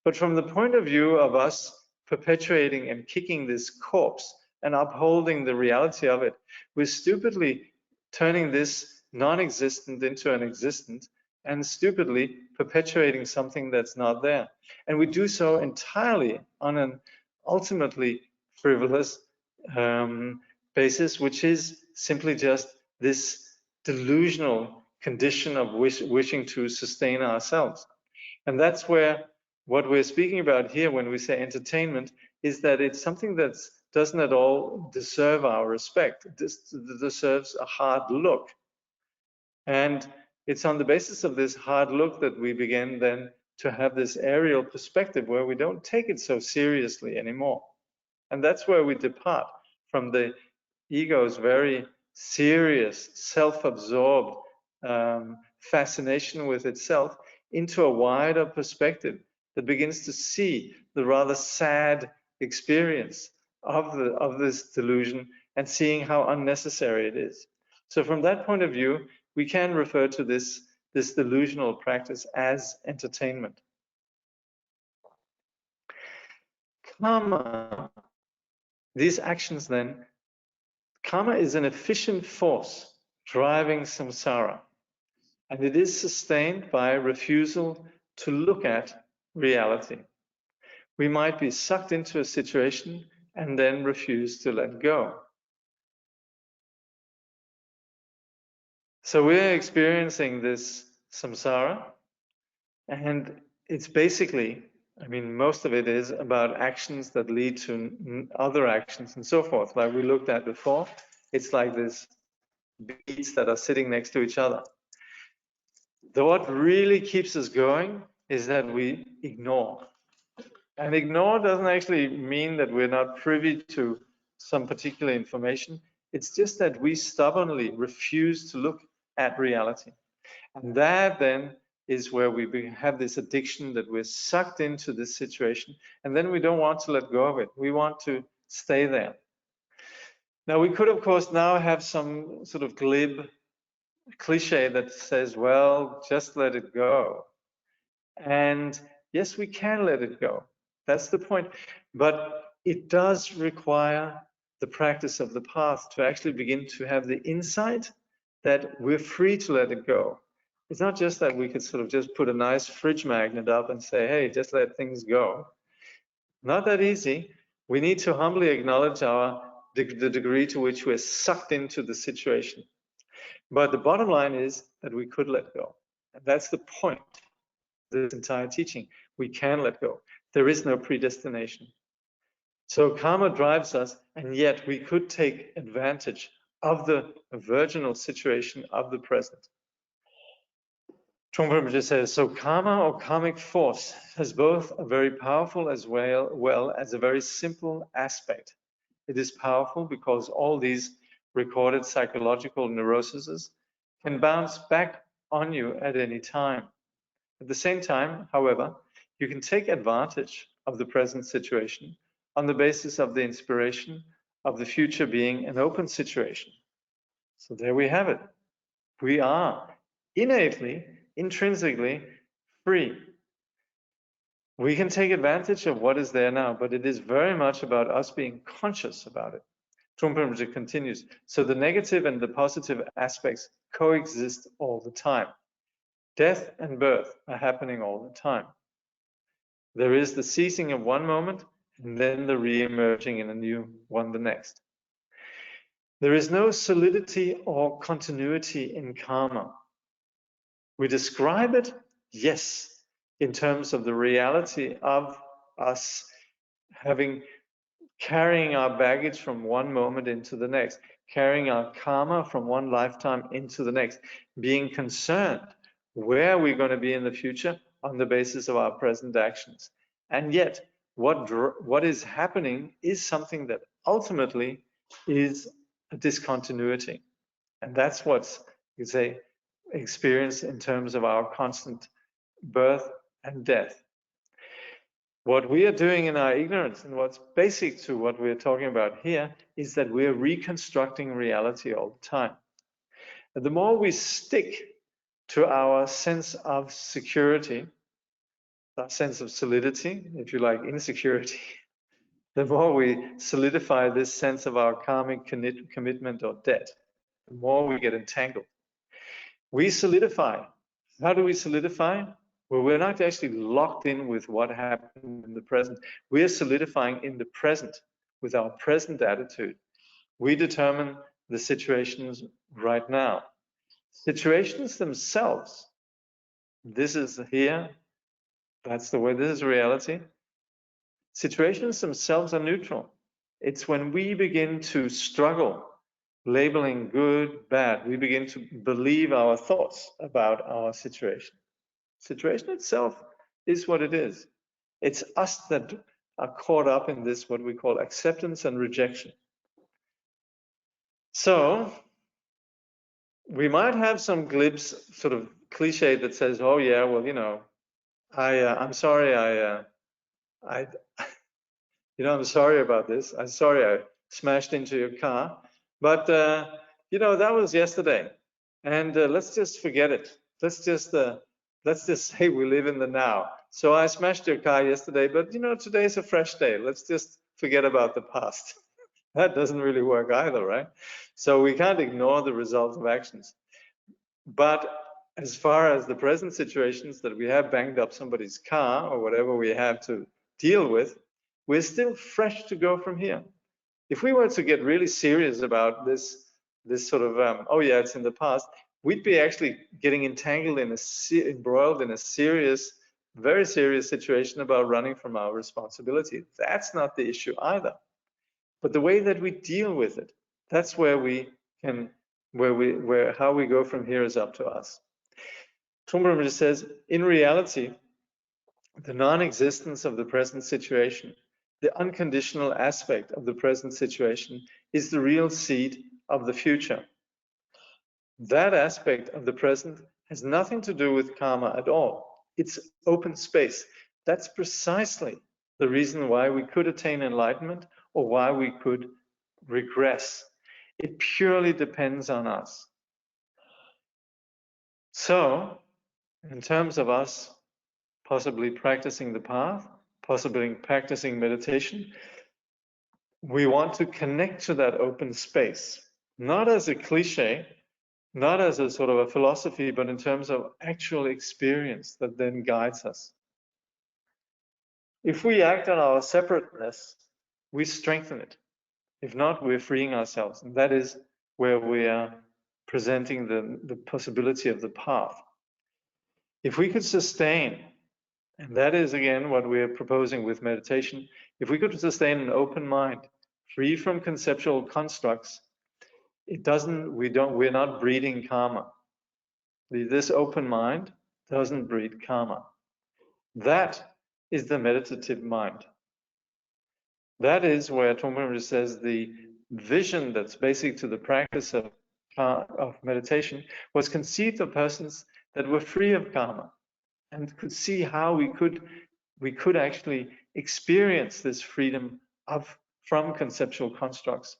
But from the point of view of us perpetuating and kicking this corpse and upholding the reality of it, we're stupidly turning this non-existent into an existent and stupidly perpetuating something that's not there. And we do so entirely on an ultimately frivolous basis, which is simply just this delusional condition of wishing to sustain ourselves. And that's where what we're speaking about here when we say entertainment is that it's something that doesn't at all deserve our respect. This deserves a hard look. And it's on the basis of this hard look that we begin then to have this aerial perspective where we don't take it so seriously anymore. And that's where we depart from the ego's very serious, self-absorbed fascination with itself into a wider perspective that begins to see the rather sad experience of this delusion and seeing how unnecessary it is. So from that point of view, we can refer to this delusional practice as entertainment. Karma, these actions then, karma is an efficient force driving samsara, and it is sustained by refusal to look at reality. We might be sucked into a situation and then refuse to let go. So we're experiencing this samsara, and it's basically, I mean, most of it is about actions that lead to other actions and so forth, like we looked at before. It's like these beads that are sitting next to each other. What really keeps us going is that we ignore. And ignore doesn't actually mean that we're not privy to some particular information. It's just that we stubbornly refuse to look at reality. And that then is where we have this addiction that we're sucked into this situation, and then we don't want to let go of it. We want to stay there. Now, we could, of course, now have some sort of glib cliche that says, well, just let it go. And yes, we can let it go. That's the point. But it does require the practice of the path to actually begin to have the insight that we're free to let it go. It's not just that we could sort of just put a nice fridge magnet up and say, hey, just let things go. Not that easy. We need to humbly acknowledge the degree to which we're sucked into the situation. But the bottom line is that we could let go. And that's the point of this entire teaching. We can let go. There is no predestination. So karma drives us, and yet we could take advantage of the virginal situation of the present. Trungpa Rinpoche says, so karma or karmic force has both a very powerful as well as a very simple aspect. It is powerful because all these recorded psychological neuroses can bounce back on you at any time. At the same time, however, you can take advantage of the present situation on the basis of the inspiration of the future being an open situation. So there we have it. We are innately, intrinsically free. We can take advantage of what is there now, but it is very much about us being conscious about it. Trungpa Rinpoche continues, so the negative and the positive aspects coexist all the time. Death and birth are happening all the time. There is the ceasing of one moment and then the re-emerging in a new one the next. There is no solidity or continuity in karma. We describe it, yes, in terms of the reality of us carrying our baggage from one moment into the next, carrying our karma from one lifetime into the next, being concerned where we're going to be in the future on the basis of our present actions. And yet, what is happening is something that ultimately is a discontinuity. And that's what's, you say, experienced in terms of our constant birth and death. What we are doing in our ignorance, and what's basic to what we're talking about here, is that we're reconstructing reality all the time. And the more we stick to our sense of security, our sense of solidity, if you like, insecurity, the more we solidify this sense of our karmic commitment or debt, the more we get entangled. We solidify. How do we solidify? Well, we're not actually locked in with what happened in the present. We're solidifying in the present with our present attitude. We determine the situations right now. Situations themselves, this is here, that's the way, this is reality. Situations themselves are neutral. It's when we begin to struggle, labeling good, bad, we begin to believe our thoughts about our situation. Situation itself is what it is. It's us that are caught up in this, what we call acceptance and rejection. So we might have some glimpse, sort of cliche that says, "Oh yeah, well, you know, I'm sorry, I'm sorry about this. I'm sorry I smashed into your car, but that was yesterday, and let's just forget it. Let's just say we live in the now. So I smashed your car yesterday, but today's a fresh day. Let's just forget about the past." That doesn't really work either, right? So we can't ignore the results of actions. But as far as the present situations that we have banged up somebody's car or whatever we have to deal with, we're still fresh to go from here. If we were to get really serious about this sort of, oh yeah, it's in the past, we'd be actually getting entangled embroiled in a serious, very serious situation about running from our responsibility. That's not the issue either. But the way that we deal with it, that's where how we go from here is up to us. Trungpa Rinpoche says, in reality, the non-existence of the present situation, the unconditional aspect of the present situation, is the real seed of the future. That aspect of the present has nothing to do with karma at all. It's open space. That's precisely the reason why we could attain enlightenment or why we could regress. It purely depends on us. So, in terms of us possibly practicing the path, possibly practicing meditation, we want to connect to that open space, not as a cliche, not as a sort of a philosophy, but in terms of actual experience that then guides us. If we act on our separateness, we strengthen it. If not, we're freeing ourselves. And that is where we are presenting the possibility of the path. If we could sustain, and that is again what we're proposing with meditation, if we could sustain an open mind, free from conceptual constructs, we're not breeding karma. This open mind doesn't breed karma. That is the meditative mind. That is where Trungpa Rinpoche says the vision that's basic to the practice of meditation was conceived of persons that were free of karma and could see how we could actually experience this freedom from conceptual constructs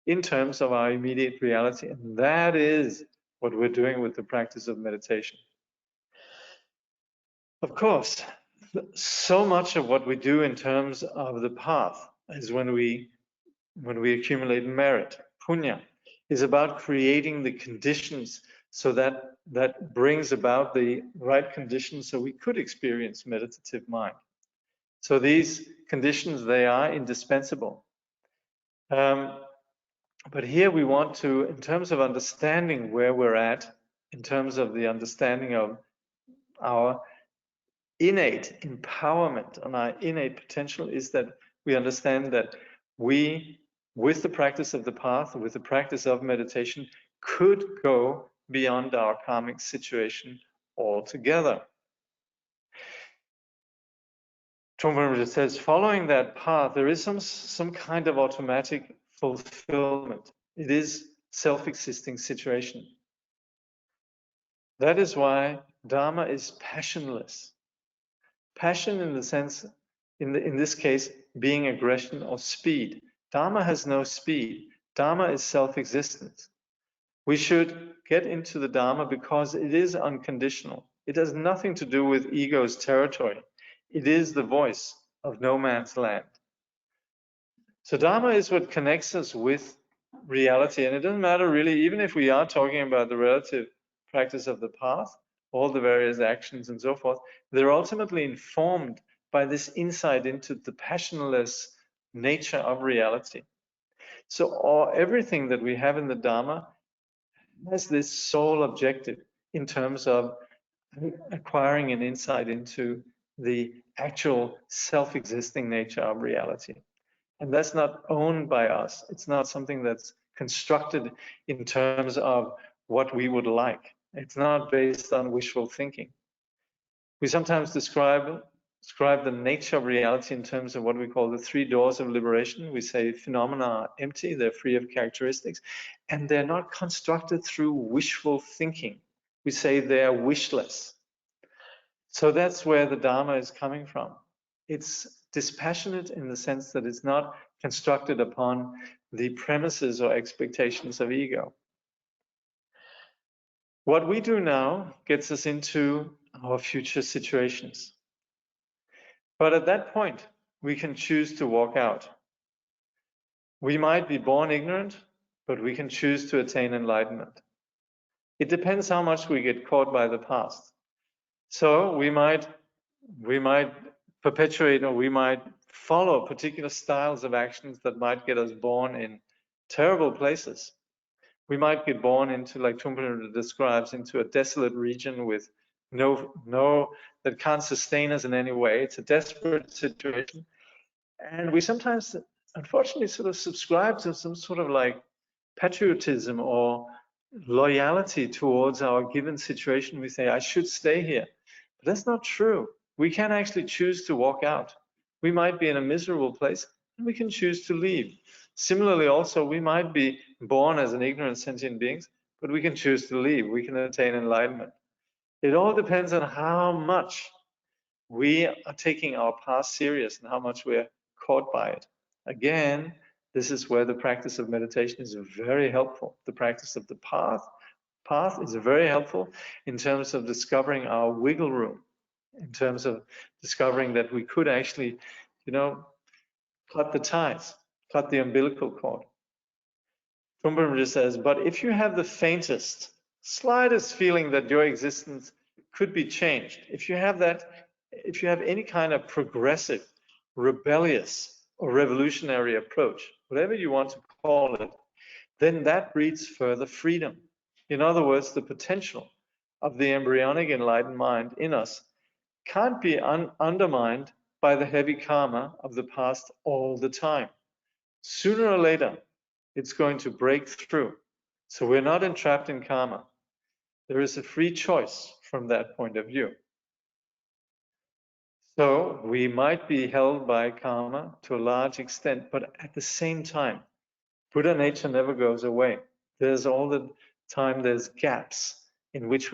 in terms of our immediate reality. And that is what we're doing with the practice of meditation. Of course, so much of what we do in terms of the path is when we accumulate merit, punya, is about creating the conditions so that brings about the right conditions so we could experience meditative mind. So these conditions, they are indispensable. But here we want to, in terms of understanding where we're at in terms of the understanding of our innate empowerment and our innate potential is that we understand that we, with the practice of the path, with the practice of meditation, could go beyond our karmic situation altogether. Trungpa Rinpoche says, following that path, there is some kind of automatic fulfillment. It is self-existing situation. That is why Dharma is passionless. Passion in the sense, in this case, being aggression or speed. Dharma has no speed. Dharma is self-existence. We should get into the Dharma because it is unconditional. It has nothing to do with ego's territory. It is the voice of no man's land. So Dharma is what connects us with reality. And it doesn't matter really, even if we are talking about the relative practice of the path, all the various actions and so forth, they're ultimately informed by this insight into the passionless nature of reality. So everything that we have in the Dharma has this sole objective in terms of acquiring an insight into the actual self-existing nature of reality. And that's not owned by us. It's not something that's constructed in terms of what we would like. It's not based on wishful thinking. We sometimes describe the nature of reality in terms of what we call the three doors of liberation. We say phenomena are empty, they're free of characteristics, and they're not constructed through wishful thinking. We say they're wishless. So that's where the Dharma is coming from. It's dispassionate in the sense that it's not constructed upon the premises or expectations of ego. What we do now gets us into our future situations. But at that point, we can choose to walk out. We might be born ignorant, but we can choose to attain enlightenment. It depends how much we get caught by the past. So we might perpetuate, or we might follow particular styles of actions that might get us born in terrible places. We might get born into, like Trungpa describes, into a desolate region with no that can't sustain us in any way. It's a desperate situation. And we sometimes, unfortunately, sort of subscribe to some sort of like patriotism or loyalty towards our given situation. We say, I should stay here. But that's not true. We can actually choose to walk out. We might be in a miserable place and we can choose to leave. Similarly, also, we might be born as an ignorant sentient beings, but we can choose to leave. We can attain enlightenment. It all depends on how much we are taking our past serious and how much we're caught by it. Again, this is where the practice of meditation is very helpful. The practice of the path is very helpful in terms of discovering our wiggle room, in terms of discovering that we could actually, cut the ties, cut the umbilical cord. Trungpa Rinpoche says, but if you have the faintest, slightest feeling that your existence could be changed, if you have any kind of progressive, rebellious, or revolutionary approach, whatever you want to call it, then that breeds further freedom. In other words, the potential of the embryonic enlightened mind in us can't be undermined by the heavy karma of the past all the time. Sooner or later, it's going to break through. So we're not entrapped in karma. There is a free choice from that point of view. So we might be held by karma to a large extent, but at the same time, Buddha nature never goes away. There's all the time, there's gaps in which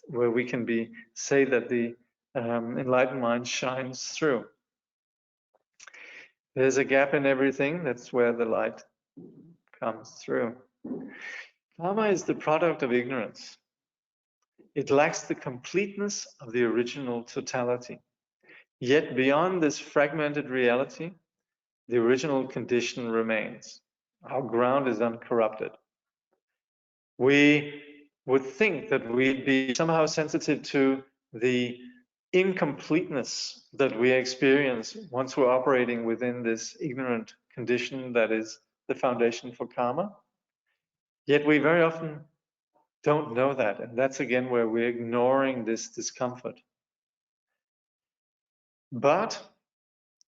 where we can say that the enlightened mind shines through. There's a gap in everything. That's where the light comes through. Karma is the product of ignorance. It lacks the completeness of the original totality. Yet beyond this fragmented reality, the original condition remains. Our ground is uncorrupted. We would think that we'd be somehow sensitive to the incompleteness that we experience once we're operating within this ignorant condition that is the foundation for karma. Yet we very often don't know that. And that's again where we're ignoring this discomfort. But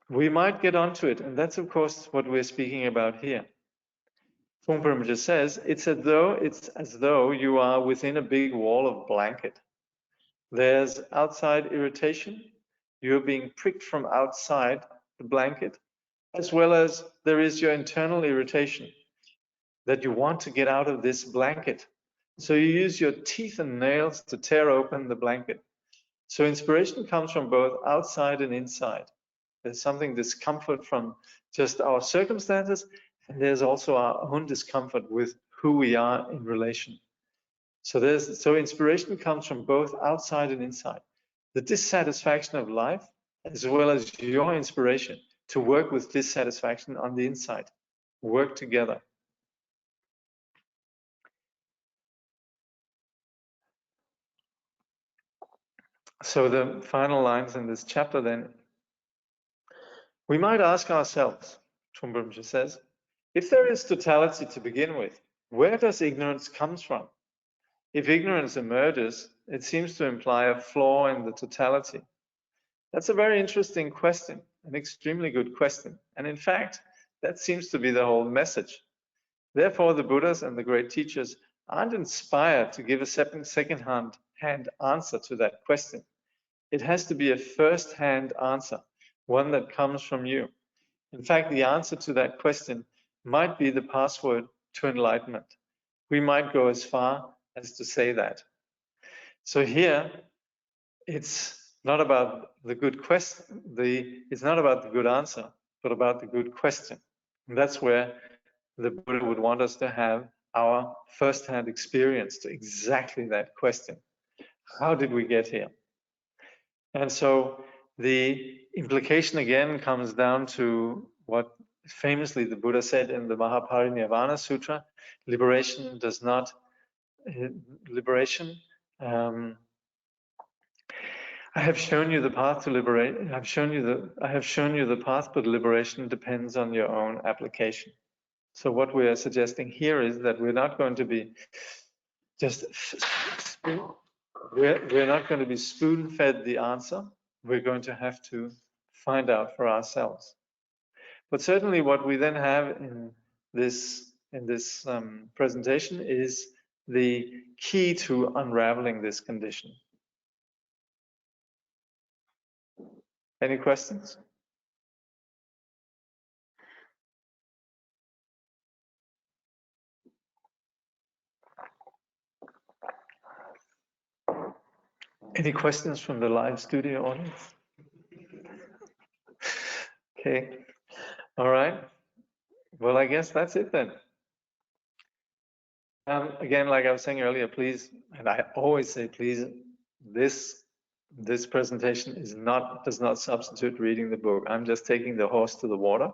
we might get onto it. And that's, of course, what we're speaking about here. Trungpa Rinpoche says, it's as though you are within a big wall of blanket. There's outside irritation. You're being pricked from outside the blanket, as well as there is your internal irritation that you want to get out of this blanket. So you use your teeth and nails to tear open the blanket. So inspiration comes from both outside and inside. There's something discomfort from just our circumstances, and there's also our own discomfort with who we are in relation. So inspiration comes from both outside and inside. The dissatisfaction of life, as well as your inspiration to work with dissatisfaction on the inside. Work together. So the final lines in this chapter then, we might ask ourselves, Trungpa Rinpoche says, if there is totality to begin with, where does ignorance come from? If ignorance emerges, it seems to imply a flaw in the totality. That's a very interesting question, an extremely good question. And in fact, that seems to be the whole message. Therefore, the Buddhas and the great teachers aren't inspired to give a second-hand answer to that question. It has to be a first-hand answer, one that comes from you. In fact, the answer to that question might be the password to enlightenment. We might go as far as to say that. So here, it's not about the good question, it's not about the good answer, but about the good question. And that's where the Buddha would want us to have our first-hand experience to exactly that question. How did we get here? And so the implication again comes down to what famously the Buddha said in the Mahaparinirvana Sutra: liberation does not I have shown you the path to liberate. I have shown you the path, but liberation depends on your own application. So what we are suggesting here is that we're not going to be just we're not going to be spoon-fed the answer. We're going to have to find out for ourselves. But certainly, what we then have in this presentation is the key to unraveling this condition. Any questions? Any questions from the live studio audience? Okay. All right. Well, I guess that's it then. Again, like I was saying earlier, please, and I always say, please, this presentation does not substitute reading the book. I'm just taking the horse to the water.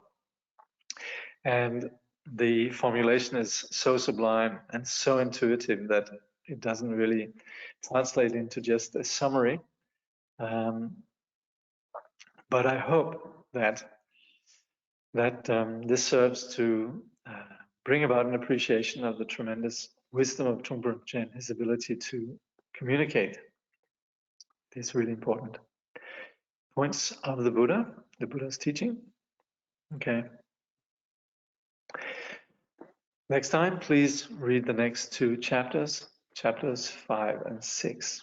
And the formulation is so sublime and so intuitive that it doesn't really translate into just a summary. But I hope that this serves to bring about an appreciation of the tremendous wisdom of Trungpa Rinpoche and his ability to communicate these really important points of the Buddha's teaching. Okay. Next time, please read the next two chapters, chapters 5 and 6.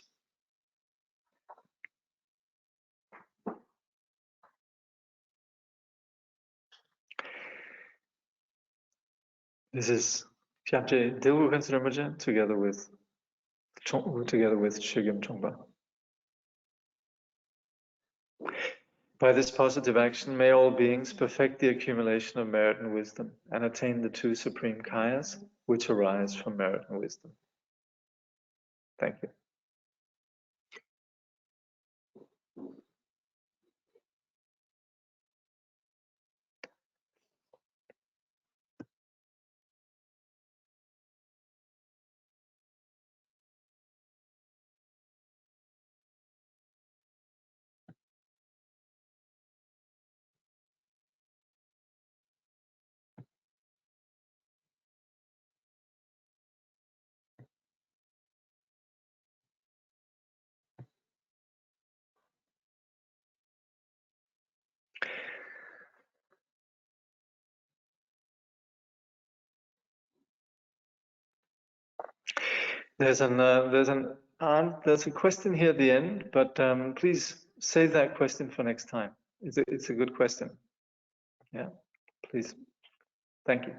This is Kyabje Dilwu Khyentse Rinpoche together with Chögyam Trungpa. By this positive action, may all beings perfect the accumulation of merit and wisdom and attain the two supreme kayas which arise from merit and wisdom. Thank you. There's a question here at the end, but please save that question for next time. It's a good question. Yeah, please. Thank you.